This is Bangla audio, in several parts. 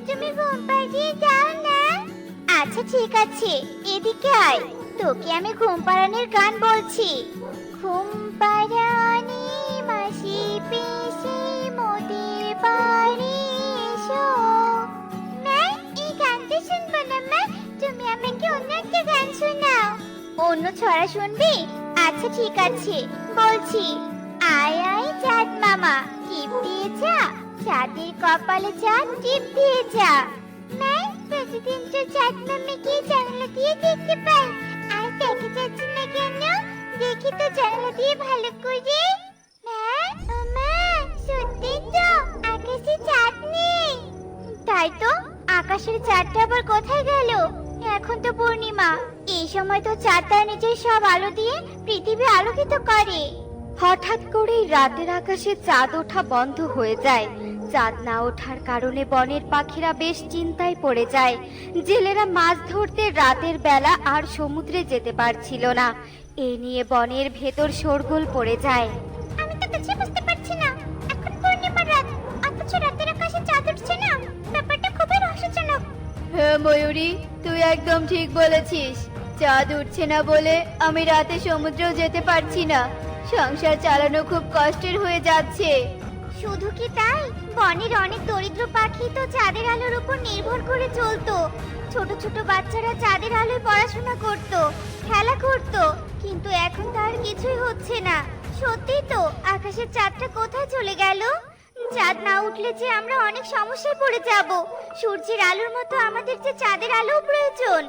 তুমি ঘুম পাড়িয়ে দাও না। আচ্ছা ঠিক আছে, এদিকে আয়, তোকে আমি ঘুম পাড়ানোর গান বলছি। ঘুম পাড়ানি মাসি পিসি মোদের বাড়ি এসো। মা, এই গানটা শুনবো না মা, তুমি আমাকে অন্য একটা গান শোনাও। অন্য ছড়া শুনবি? আচ্ছা ঠিক আছে, বলছি। আয় আয় চাঁদ মামা, টিপ দিয়ে যা, চাঁদের কপালে চাঁদ টিপ দিয়ে যা। মা, প্রতিদিন তো চাঁদ মামাকে জানালা দিয়ে দেখতে পাই, আর দেখা যাচ্ছে না কেন? দেখি তো জানালা দিয়ে ভালো করে। মা, ও মা, সত্যি তো আকাশে চাঁদ নেই। তাই তো, আকাশের চাঁদটা আবার কোথায় গেল? এখন তো পূর্ণিমা, এই সময় তো চাঁদ তার নিজের সব আলো দিয়ে পৃথিবী আলোকিত করে। হঠাৎ করেই রাতের আকাশে চাঁদ ওঠা বন্ধ হয়ে যায়। চাঁদ না ওঠার কারণে বনের পাখিরা বেশ চিন্তায় পড়ে যায়। জেলেরা মাছ ধরতে রাতের বেলা আর সমুদ্রে যেতে পারছিল না। এ নিয়ে বনের ভেতর শোরগোল পড়ে যায়। আমি তো কিছু বুঝতে পারছি না, এখন পূর্ণিমার রাত অথচ রাতের আকাশে চাঁদ উঠছে না। ব্যাপারটা খুবই রহস্যজনক। হ্যাঁ ময়ূরী, তুই একদম ঠিক বলেছিস। চাঁদ উঠছে না বলে আমি রাতে সমুদ্রেও যেতে পারছি না। সংসার চালানো খুব কষ্টের হয়ে যাচ্ছে। শুধু কি তাই, বনের অনেক দরিদ্র পাখি তো চাঁদের আলোর উপর নির্ভর করে চলতো। ছোট ছোট বাচ্চারা চাঁদের আলোয় পড়াশোনা করত, খেলা করত, কিন্তু এখন তার কিছুই হচ্ছে না। সত্যি তো, আকাশের চাঁদটা কোথায় চলে গেল? চাঁদ না উঠলে যে আমরা অনেক সমস্যায় পড়ে যাব। সূর্যের আলোর মতো আমাদের যে চাঁদের আলো প্রয়োজন।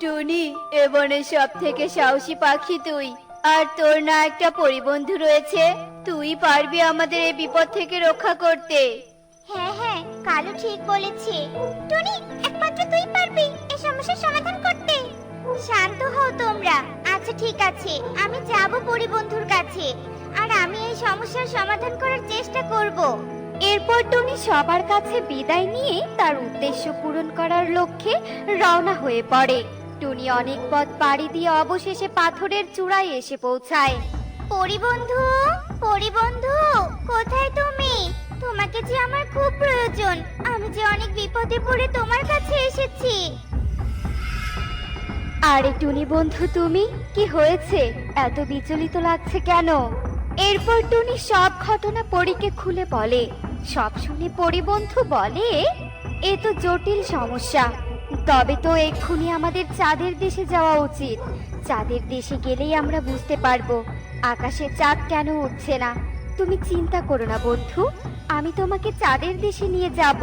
টুনি, এ বনের সব থেকে সাহসী পাখি তুই, আর তোর না একটা পরিবন্ধু রয়েছে? তুই পারবি আমাদের এই বিপদ থেকে রক্ষা করতে। হ্যাঁ হ্যাঁ, কালু ঠিক বলেছে। টনি, একমাত্র তুই পারবি এই সমস্যার সমাধান করতে। শান্ত হও তোমরা। আচ্ছা ঠিক আছে, আমি যাব পরিবন্ধুর কাছে, আর আমি এই সমস্যার সমাধান করার চেষ্টা করব। এরপর টুনি সবার কাছে বিদায় নিয়ে তার উদ্দেশ্য পূরণ করার লক্ষ্যে রওনা হয়ে পড়ে। টুনি অনেক পথ পাড়ি দিয়ে অবশেষে পাথরের চূড়ায় এসে পৌঁছায়। পরিবন্ধু, পরিবন্ধু, কোথায় তুমি? তোমাকে যে আমার খুব প্রয়োজন। আমি যে অনেক বিপদে পড়ে তোমার কাছে এসেছি। আরে টুনি বন্ধু, তুমি কি হয়েছে? এত বিচলিত লাগছে কেন? এরপর টুনি সব ঘটনা পরীকে খুলে বলে। সব শুনে পরিবন্ধু বলে, এ তো জটিল সমস্যা। তবে তো এক্ষুনি আমাদের চাঁদের দেশে যাওয়া উচিত। চাঁদের দেশে গেলেই আমরা বুঝতে পারবো আকাশে চাঁদ কেন উঠছে না। তুমি চিন্তা করো না বন্ধু, আমি তোমাকে চাঁদের দেশে নিয়ে যাব।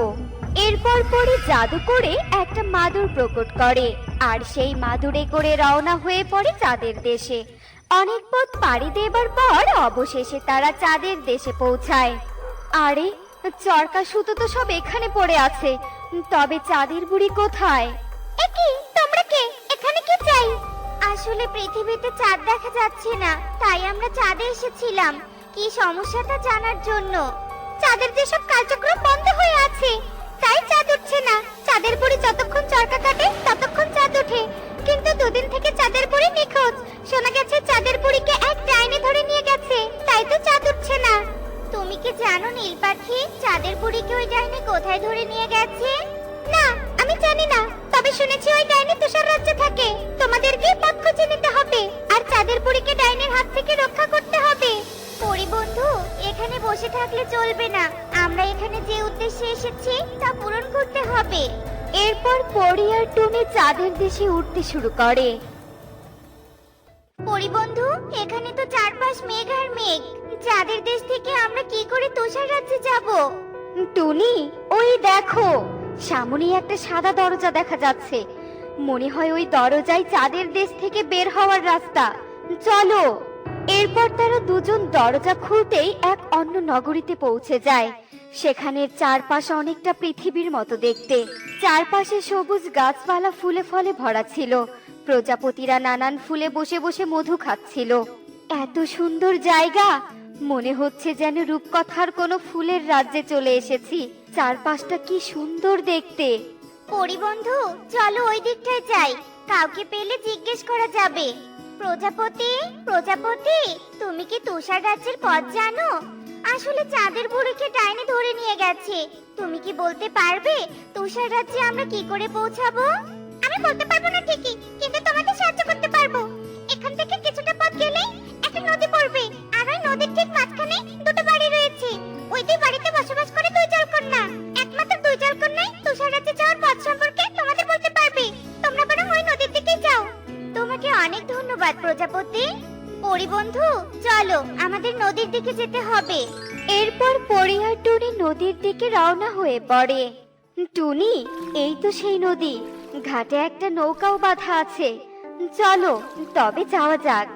এরপর পরে জাদু করে একটা মাদুর প্রকট করে, আর সেই মাদুরে করে রওনা হয়ে পড়ে চাঁদের দেশে। অনেক পথ পাড়ি দেবার পর অবশেষে তারা চাঁদের দেশে পৌঁছায়। আরে, চরকা সুতো তো সব এখানে পড়ে আছে, তবে চাঁদের বুড়ি কোথায়? একি, তোমরা কে? এখানে কি চাই? আসলে পৃথিবীতে চাঁদ দেখা যাচ্ছে না, তাই আমরা চাঁদে এসেছিলাম কি সমস্যাটা জানার জন্য। চাঁদের যেসব কার্যক্রম বন্ধ হয়ে আছে, তাই চাঁদ উঠছে না। চাঁদের বুড়ি যতক্ষণ চরকা কাটে ততক্ষণ চাঁদ ওঠে, কিন্তু দুদিন থেকে চাঁদের বুড়ি নিখোঁজ। শোনা গেছে চাঁদের বুড়িকে এক ডাইনি ধরে নিয়ে গেছে, তাই তো চাঁদ উঠছে না। তুমি কি জানো নীল পাখি, চাঁদের বুড়িকে ওই ডাইনি কোথায় ধরে নিয়ে গেছে? না, আমি জানি না, তবে শুনেছি ওই ডাইনি তুষার রাজ্যে থাকে। তোমাদেরকে পথ খুঁজে নিতে হবে, আর চাঁদের বুড়িকে ডাইনির হাত থেকে রক্ষা করতে হবে। পরিবন্ধু, এখানে বসে থাকলে চলবে না। আমরা এখানে যে উদ্দেশ্যে এসেছি তা পূরণ করতে হবে। এরপর পরি আর টুনি চাঁদের দেশে উঠতে শুরু করে। পরিবন্ধু, এখানে তো চারপাশ মেঘ আর মেঘ। চাঁদের দেশ থেকে আমরা কি করে তুষার রাজ্যে যাব? টুনি, ওই দেখো, সামনে একটা সাদা দরজা দেখা যাচ্ছে। মনে হয় ওই দরজাই চাঁদের দেশ থেকে বের হওয়ার রাস্তা। চলো। এরপর তারা দুজন দরজা খুলতেই এক অন্য নগরীতে পৌঁছে যায়। সেখানের চারপাশ অনেকটা পৃথিবীর মতো দেখতে। চারপাশে সবুজ গাছপালা ফুলে ফলে ভরা ছিল। প্রজাপতিরা নানান ফুলে বসে বসে মধু খাচ্ছিল। এত সুন্দর জায়গা, মনে হচ্ছে যেন রূপকথার কোনো ফুলের রাজ্যে চলে এসেছি। চারপাশটা কি সুন্দর দেখতে। পরিবন্ধু, চলো ওই দিকটায় যাই, কাউকে পেলে জিজ্ঞেস করা যাবে। প্রজাপতি, প্রজাপতি, তুমি কি তুষার রাজ্যের পথ জানো? আসলে চাঁদের বুড়িকে ডাইনি ধরে নিয়ে গেছে। তুমি কি বলতে পারবে তুষার রাজ্যে আমরা কি করে পৌঁছাবো? আমি বলতে পারবো না ঠিকই, কিন্তু তোমাদের সাহায্য করতে পারবো। এখান থেকে কিছুটা পথ গেলেই একটা নদী পড়বে, আর ওই নদীর ঠিক মাঝখানে দুটো বাড়ি রয়েছে। ওই দুই বাড়িতে বসবাস করে দুই জলকন্যা। একমাত্র দুই জলকন্যাই তুষার রাজ্যে যাওয়ার পথ সম্পর্কে তোমাদের বলতে পারবে। তোমরা বরং ওই নদীর দিকে যাও। তোমাকে অনেক ধন্যবাদ প্রজাপতি। পরিবন্ধু, চলো আমাদের নদীর দিকে যেতে হবে। এরপর পরি আর টুনি নদীর দিকে রওনা হয়ে পড়ে। টুনি, এই তো সেই নদী। ঘাটে একটা নৌকাও বাঁধা আছে। চলো তবে যাওয়া যাক।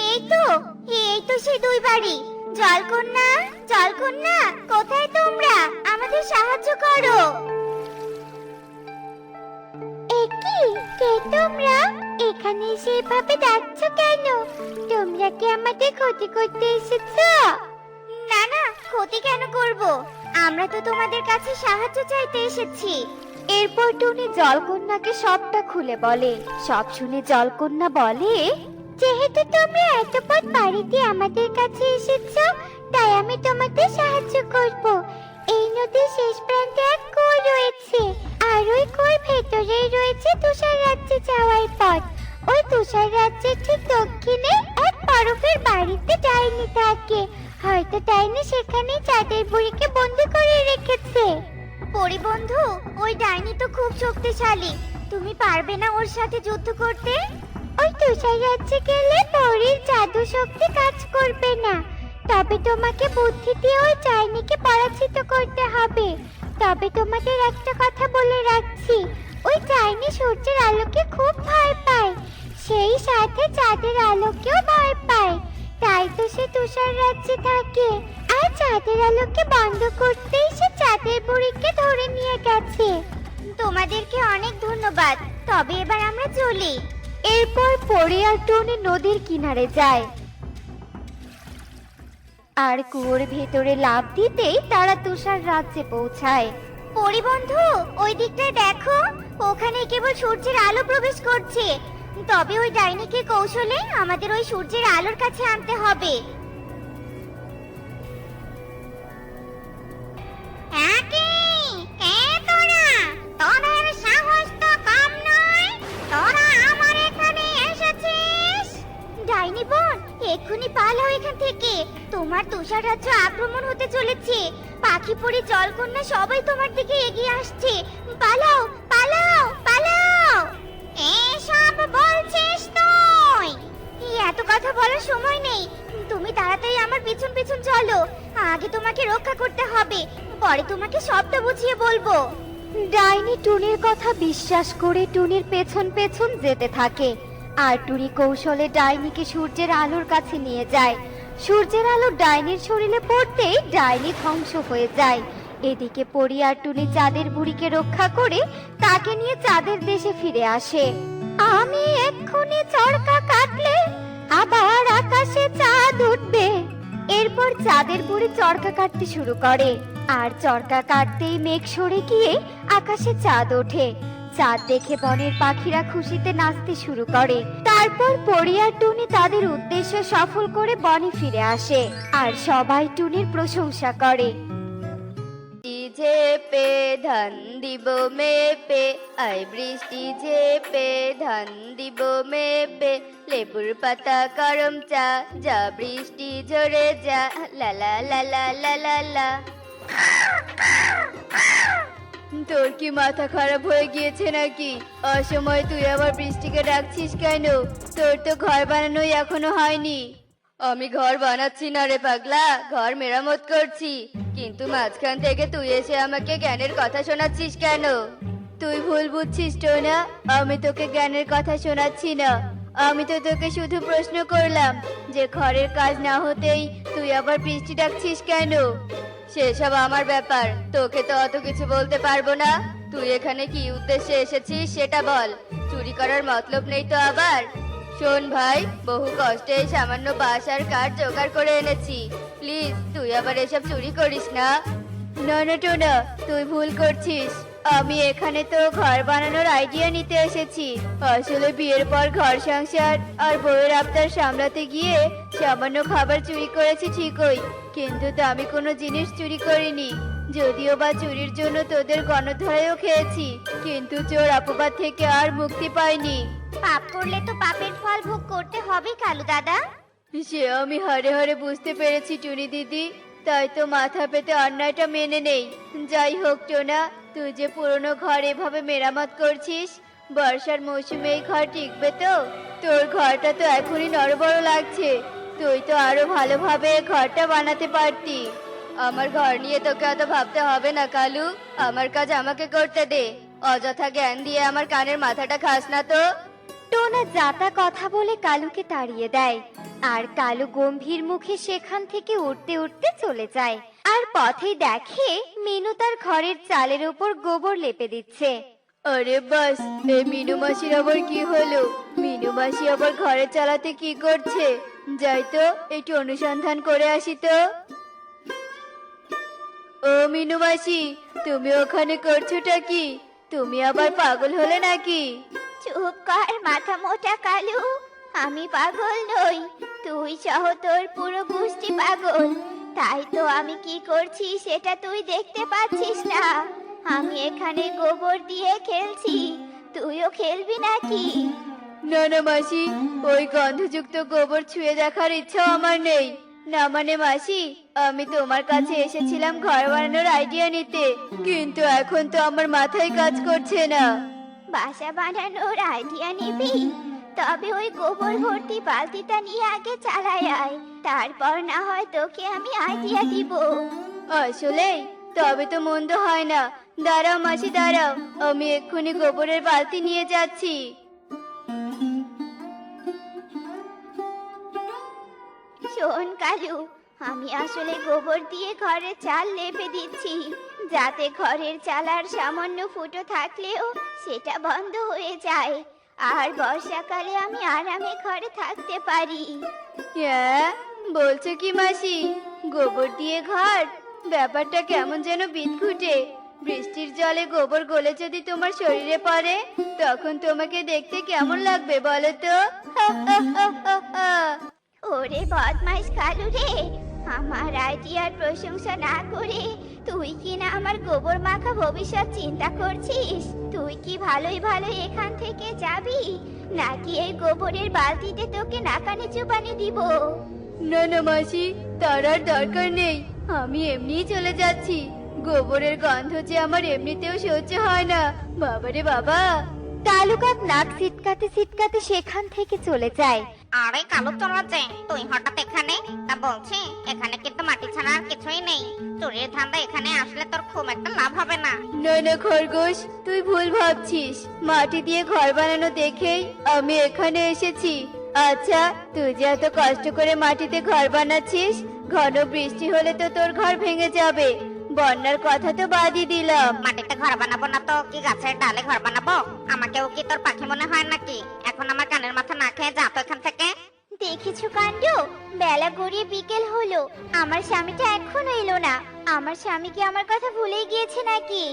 এই তো সেই দুই বাড়ি। জলকন্যা, জলকন্যা, কোথায় তোমরা? আমাদের সাহায্য করো। একি, কে তোমরা? এখানে সেভাবে ডাকছো কেন? তোমরা কি আমাদের ক্ষতি করতে এসেছো? না না, ক্ষতি কেন করব? আমরা তো তোমাদের কাছে সাহায্য চাইতে এসেছি। এরপর টুনি জলকন্যাকে সবটা খুলে বলে। সব শুনে জলকন্যা বলে, যেহেতু তোমরা এত পথ পাড়ি দিয়ে আমাদের কাছে এসেছো, তাই আমি তোমাদের সাহায্য করব। এই নদীর শেষ প্রান্তে এক কুয়ো রয়েছে, আর ওই কুয়োর ভেতরেই রয়েছে তুষার রাজ্যে যাওয়ার পথ। ওই তুষার রাজ্যের ঠিক দক্ষিণে এক বরফের বাড়িতে ডাইনি থাকে। হয়তো ডাইনি সেখানে চাঁদের বুড়িকে বন্দি করে রেখেছে। পরিবন্ধু, ওই ডাইনি তো খুব শক্তিশালী। তুমি পারবে না ওর সাথে যুদ্ধ করতে? ওই তুষার রাজ্যে গেলে পরীর জাদু শক্তি কাজ করবে না। তবে তোমাকে বুদ্ধি দিয়ে ওই ডাইনিকে পরাজিত করতে হবে। তবে তোমাদের একটা কথা বলে রাখছি, ওই ডাইনি সূর্যের আলোকে খুব ভয় পায়, সেই সাথে চাঁদের আলোকেও ভয় পায়। তাই তো সে তুষার রাজ্যে থাকে। আর চাঁদের আলোকে বন্ধ করতেই সে চাঁদের বুড়িকে ধরে নিয়ে গেছে। তোমাদেরকে অনেক ধন্যবাদ। তবে এবার আমরা চলি। এরপর পরি আর টুনি নদীর কিনারে যায়। আর কুয়োর ভেতরে লাফ দিতেই তারা তুষার রাজ্যে পৌঁছায়। পরিবন্ধু, ওই দিকটায় দেখো, ওখানে কেবল সূর্যের আলো প্রবেশ করছে। তবে ওই ডাইনিকে কৌশলে আমাদের ওই সূর্যের আলোর কাছে আনতে হবে। তোদের সাহস তো কম নয়, তোরা আমার এখানে এসেছিস। ডাইনি বোন, এক্ষুনি পালাও এখান থেকে। তোমার তুষার রাজ্য আক্রমণ হতে চলেছে। পাখি পরি, জলকন্যা সবাই তোমার দিকে এগিয়ে আসছে। পালাও, পালাও, পালাও। এসব বলছিস তুই? এত কথা বলার সময় নেই। তুমি তাড়াতাড়ি আমার পিছন পিছন চলো। আগে তোমাকে রক্ষা করতে হবে, পরে তোমাকে সবটা বুঝিয়ে বলবো। ডাইনি টুনির কথা বিশ্বাস করে টুনির পেছন পেছন যেতে থাকে। আর টুনি কৌশলে ডাইনিকে সূর্যের আলোর কাছে নিয়ে যায়। সূর্যের আলো ডাইনির শরীরে পড়তেই ডাইনি ধ্বংস হয়ে যায়। এদিকে পরি আর টুনি চাঁদের বুড়িকে রক্ষা করে তাকে নিয়ে চাঁদের দেশে ফিরে আসে। আমি এক্ষুনি চরকা কাটলে আবার আকাশে চাঁদ উঠবে। এরপর চাঁদের বুড়ি চরকা কাটতে শুরু করে। আর চরকা কাটতেই মেঘ সরে গিয়ে আকাশে চাঁদ ওঠে। চাঁদ দেখে বনের পাখিরা খুশিতে নাচতে শুরু করে। তারপর পরি আর টুনি তাদের উদ্দেশ্য সফল করে বনে ফিরে আসে। আর সবাই টুনির প্রশংসা করে। ঝেপে ধান দিব মেপে, আই বৃষ্টি ঝেপে ধান দিব মেপে, লেবুর পাতা গরম চা, যা বৃষ্টি ঝরে যা, লা লা লা লা লা লা লা। তোর কি মাথা খারাপ হয়ে গিয়েছে নাকি? অসময় তুই আবার বৃষ্টিকে ডাকছিস কেন? তোর তো ঘর বানানোই এখনো হয়নি। আমি ঘর বানাচ্ছি না রে পাগলা, ঘর মেরামত করছি। কিন্তু মাঝখান থেকে তুই এসে আমাকে জ্ঞানের কথা শোনাচ্ছিস কেন? তুই ভুল বুঝছিস টোনা, আমি তোকে জ্ঞানের কথা শোনাচ্ছি না। আমি তো তোকে শুধু প্রশ্ন করলাম যে ঘরের কাজ না হতেই তুই আবার বৃষ্টি ডাকছিস কেন? সেসব আমার ব্যাপার, তোকে তো অত কিছু বলতে পারবো না। তুই এখানে কি উদ্দেশ্যে এসেছিস সেটা বল। চুরি করার মতলব নেই তো আবার? শোন ভাই, বহু কষ্টে এই সামান্য বাঁশ আর কাঠ জোগাড় করে এনেছি। প্লিজ তুই আবার এসব চুরি করিস না। না না টোনা, তুই ভুল করছিস। আমি এখানে তো ঘর বানানোর আইডিয়া নিতে এসেছি। আসলে বিয়ের পর ঘর সংসার আর বউয়ের আবদার সামলাতে গিয়ে সামান্য খাবার চুরি করেছি ঠিকই, কিন্তু দামি কোনো জিনিস চুরি করিনি। যদিও বা চুরির জন্য তোদের গণধরায়ও খেয়েছি, কিন্তু চোর অপবাদ থেকে আর মুক্তি পাইনি। পাপ করলে তো পাপের ফল ভোগ করতে হবে কালু দাদা। সে আমি হাড়ে হাড়ে বুঝতে পেরেছি টুনি দিদি, তাই তো মাথা পেতে অন্যায়টা মেনে নেই। যাই হোক টোনা, তুই যে পুরনো ঘর এভাবে মেরামত করছিস, বর্ষার মৌসুমে এই ঘর টিকবে তো? তোর ঘরটা তো এখনই নড়বড় লাগছে, তুই তো আরো ভালোভাবে ঘরটা বানাতে পারতি। আমার ঘর নিয়ে তোকে অত ভাবতে হবে না কালু, আমার কাজ আমাকে করতে দে। অযথা জ্ঞান দিয়ে আমার কানের মাথাটা খাস না তো। টোনা যাতা কথা বলে কালুকে তাড়িয়ে দেয়, আর কালু গম্ভীর মুখে সেখান থেকে উঠতে উঠতে চলে যায়। আর পথেই দেখে মিনু তার ঘরের চালের উপর গোবর লেপে দিচ্ছে। আরে বাস, এই মিনু মাসির আবার কি হলো? মিনু মাসি আবার ঘরে চালাতে কি করছে? যাই তো একটু অনুসন্ধান করে আসি তো। ও মিনু মাসি, তুমি ওখানে করছোটা কি? তুমি আবার পাগল হলে নাকি? চুপ কর মাথা মোটা কালু, আমি পাগল নই, তুই সহ তোর পুরো গোষ্ঠী পাগল। তাই তো আমি কি করছি সেটা তুই দেখতে পাচ্ছিস না। আমি এখানে গোবর দিয়ে খেলছি, তুইও খেলবি নাকি? না না মাসি, ওই গন্ধযুক্ত গোবর ছুঁয়ে দেখার ইচ্ছা আমার নেই। না মানে মাসি, আমি তোমার কাছে এসেছিলাম ঘর বানানোর আইডিয়া নিতে, কিন্তু এখন তো আমার মাথায় কাজ করছে না। বাসা বানানোর আইডিয়া নিবি? তবে ওই গোবর ভর্তি বালতিটা নিয়ে আগে চালায় আয়, তারপর না হয় তোকে আমি আইডিয়া দিব। আসলে তবে তো মন্দ হয় না। দাঁড়াও মাসি দাঁড়াও, আমি এক্ষুনি গোবরের বালতি নিয়ে যাচ্ছি। শোন কালু, আমি আসলে গোবর দিয়ে ঘরের চাল লেপে দিচ্ছি, যাতে ঘরের চালার সামান্য ফুটো থাকলেও সেটা বন্ধ হয়ে যায়, আর বর্ষাকালে আমি আরামে ঘরে থাকতে পারি। হ্যাঁ, বলছো কি মাসি? গোবর দিয়ে ঘর? ব্যাপারটা কেমন যেন বিদঘুটে। বৃষ্টির জলে গোবর গলে যদি তোমার শরীরে পড়ে, তখন তোমাকে দেখতে কেমন লাগবে বলো তো? ওরে বদমাইশ কালু রে, আমার আইডিয়ার প্রশংসা না করে তুই কি না আমার গোবর মাখা ভবিষ্যৎ চিন্তা করছিস? তুই কি ভালোই ভালোই এখান থেকে যাবি, নাকি এই গোবরের বালতিতে তোকে নাকানি চুবানি দিব? না না মাসি, তার আর দরকার নেই, আমি এমনিই চলে যাচ্ছি। গোবরের গন্ধ যে আমার এমনিতেও সহ্য হয় না। বাবারে বাবা। কালু কাক নাক সিটকাতে সিটকাতে সেখান থেকে চলে যায়। আরে কালু তোরা যে তুই হঠাৎ এখানে? তা বলছি এখানে কিন্তু মাটি ছাড়া আর কিছুই নেই। চুরির ধান্দা এখানে আসলে তোর খুব একটা লাভ হবে না। না না খরগোশ, তুই ভুল ভাবছিস। মাটি দিয়ে ঘর বানানো দেখেই আমি এখানে এসেছি। আচ্ছা, তুই যে এত কষ্ট করে মাটিতে ঘর বানাচ্ছিস, ঘন বৃষ্টি হলে তো তোর ঘর ভেঙে যাবে। বন্যার কথা তো বাদই দিলাম। মাটিতে ঘর বানাবো না তো কি গাছের ডালে ঘর বানাবো? আমাকেও কি তোর পাখি মনে হয় নাকি? এখন আমার কানের মাথা না খেয়ে যা তো এখান থেকে। দেখেছো কাণ্ড, বেলা গড়িয়ে বিকেল হলো, আমার স্বামীটা এখনো এলো না। আমার স্বামী কি আমার কথা ভুলেই গিয়েছে নাকি?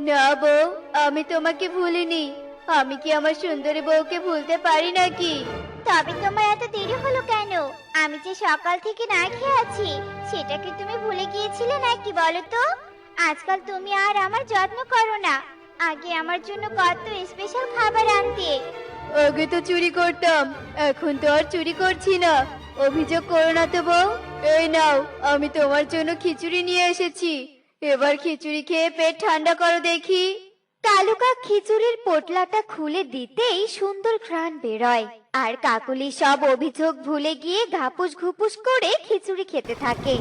না বউ, আমি তোমাকে ভুলিনি। আমি কি আমার সুন্দরী বউকে ভুলতে পারি নাকি? তবে তোমার এত দেরি হলো কেন? আমি যে সকাল থেকে না খেয়ে আছি, সেটা কি তুমি ভুলে গিয়েছিলে নাকি বলো তো? আজকাল তুমি আর আমার যত্ন করো না, আগে আমার জন্য কত স্পেশাল খাবার আনতে। আগে তো চুরি করতাম, এখন তো আর চুরি করছি না। অভিযোগ করো না তো বউ। এই নাও, আমি তোমার জন্য খিচুড়ি নিয়ে এসেছি। এবার খিচুড়ি খেয়ে পেট ঠান্ডা করো দেখি। কালু কাক খিচুড়ির পোটলাটা খুলে দিতেই সুন্দর ঘ্রাণ বেরোয়, আর কাকুলি সব অভিযোগ ভুলে গিয়ে ঘাপুস ঘুপুস করে খিচুড়ি খেতে থাকে।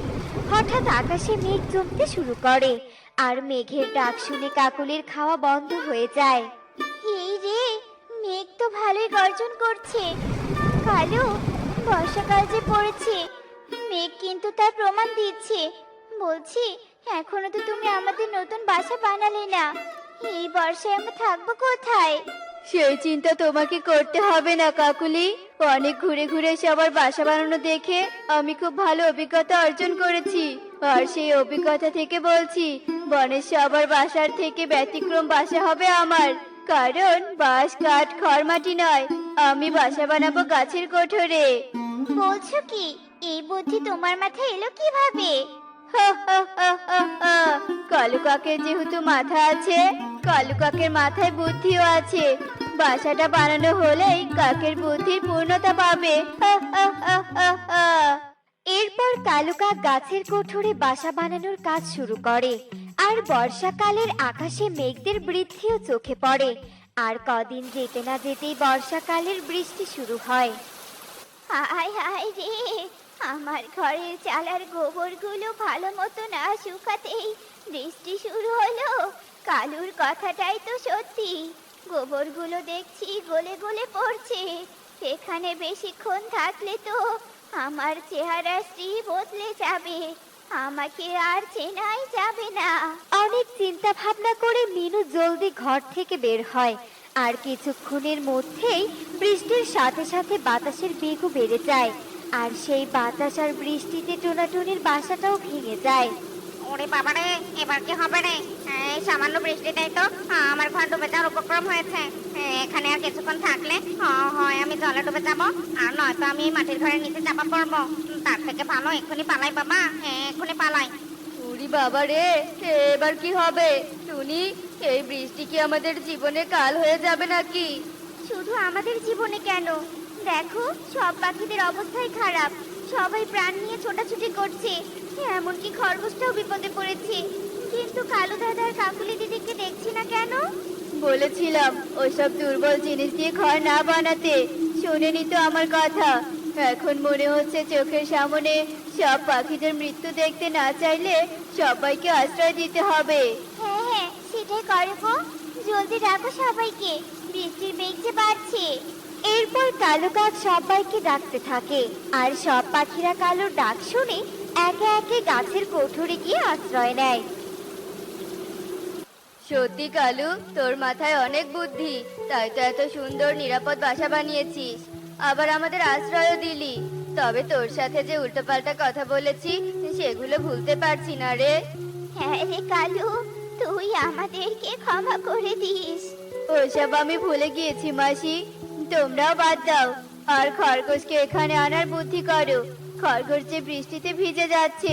হঠাৎ আকাশে মেঘ জমতে শুরু করে, আর মেঘের ডাক শুনে কাকুলির খাওয়া বন্ধ হয়ে যায়। এই রে, মেঘ তো ভালোই গর্জন করছে। কালু, বর্ষাকাল যে পড়েছে, মেঘ কিন্তু তার প্রমাণ দিচ্ছে। বলছি, এখনো তো তুমি আমাদের নতুন বাসা বানালে না, এই বর্ষায় আমরা থাকবো কোথায়? সেই চিন্তা তোমাকে করতে হবে না কাকুলি, অনেক ঘুরে ঘুরে সবার বাসা বানানো দেখে আমি খুব ভালো অভিজ্ঞতা অর্জন করেছি। আর সেই অভিজ্ঞতা থেকে বলছি, বনের সবার বাসার থেকে ব্যতিক্রম বাসা হবে আমার। কারণ বাঁশ কাঠ খড় মাটি নয়, আমি বাসা বানাবো গাছের কোঠরে। বলছো কি? এই বুদ্ধি তোমার মাথায় এলো কিভাবে? কালু কাকের যেহেতু মাথা আছে, কালু কাকের মাথায় বুদ্ধিও আছে। বাসাটা বানানো হলেই কাকের বুদ্ধির পূর্ণতা পাবে। এরপর কালু কাক গাছের কোঠরে বাসা বানানোর কাজ শুরু করে। আর বর্ষাকালের আকাশে মেঘদের বৃদ্ধিও চোখে পড়ে। আর কদিন যেতে না যেতেই বর্ষাকালের বৃষ্টি শুরু হয়। হায় হায় রে, আমার ঘরের চালার গোবরগুলো ভালো মতো না শুকাতেই বৃষ্টি শুরু হলো। কালুর কথাটাই তো সত্যি, গোবরগুলো দেখছি গলে গলে পড়ছে। এখানে বেশিক্ষণ থাকলে তো আমার চেহারা শ্রী বদলে যাবে, আমাকে আর চেনাই যাবে না। অনেক চিন্তা ভাবনা করে মিনু জলদি ঘর থেকে বের হয়। আর কিছুক্ষণের মধ্যেই বৃষ্টির সাথে সাথে বাতাসের বেগও বেড়ে যায়। আর সেই বাতাস আর বৃষ্টিতে টোনাটুনির বাসাটাও ভেঙে যায়। ওরে বাবারে, এবার কি হবে রে? এই সামান্য বৃষ্টিতেই তো আমার ঘর ডুবে যাওয়ার উপক্রম হয়েছে। এখানে আর কিছুক্ষণ থাকলে হয় আমি জলে ডুবে যাব, আর নয়তো আমি এই মাটির ঘরের নিচে চাপা পড়বো। তার থেকে ভালো এক্ষুনি পালাই বাবা, এক্ষুনি পালাই। ওরে বাবা রে, এবার কি হবে? টুনি, এই বৃষ্টি কি আমাদের জীবনে কাল হয়ে যাবে নাকি? শুধু আমাদের জীবনে কেন, দেখো সব পাখিদের অবস্থাই খারাপ, সবাই প্রাণ নিয়ে ছোটাছুটি করছে, এমনকি খরগোশটাও বিপদে পড়েছে। কিন্তু কালু দাদার কাকুলি দিদিকে দেখছি না কেন? বলেছিলাম ওসব দুর্বল জিনিস দিয়ে ঘর না বানাতে, শোনেনি তো আমার কথা। এখন মনে হচ্ছে চোখের সামনে সব পাখিদের মৃত্যু দেখতে না চাইলে সবাইকে আশ্রয় দিতে হবে। হ্যাঁ হ্যাঁ, সেটাই করবো। জলদি ডাকো সবাইকে, বৃষ্টির বেগ যে বাড়ছে। এরপর কালু কাক সবাইকে ডাকতে থাকে। আর সব পাখিরা কালুর ডাক শুনে একে একে গাছের কোঠরে গিয়ে আশ্রয় নেয়। সত্যি কালু, তোর মাথায় অনেক বুদ্ধি, তাই তো এত সুন্দর নিরাপদ বাসা বানিয়েছিস, আবার আমাদের আশ্রয়ও দিলি। তবে তোর সাথে যে উল্টোপাল্টা কথা বলেছি সেগুলো ভুলতে পারছি না রে। হ্যাঁ রে কালু, তুই আমাদেরকে ক্ষমা করে দিস। ওসব আমি ভুলে গিয়েছি মাসি, তোমরাও বাদ দাও। আর খরগোশকে এখানে আনার বুদ্ধি করো। খরগোশ যে বৃষ্টিতে ভিজে যাচ্ছে,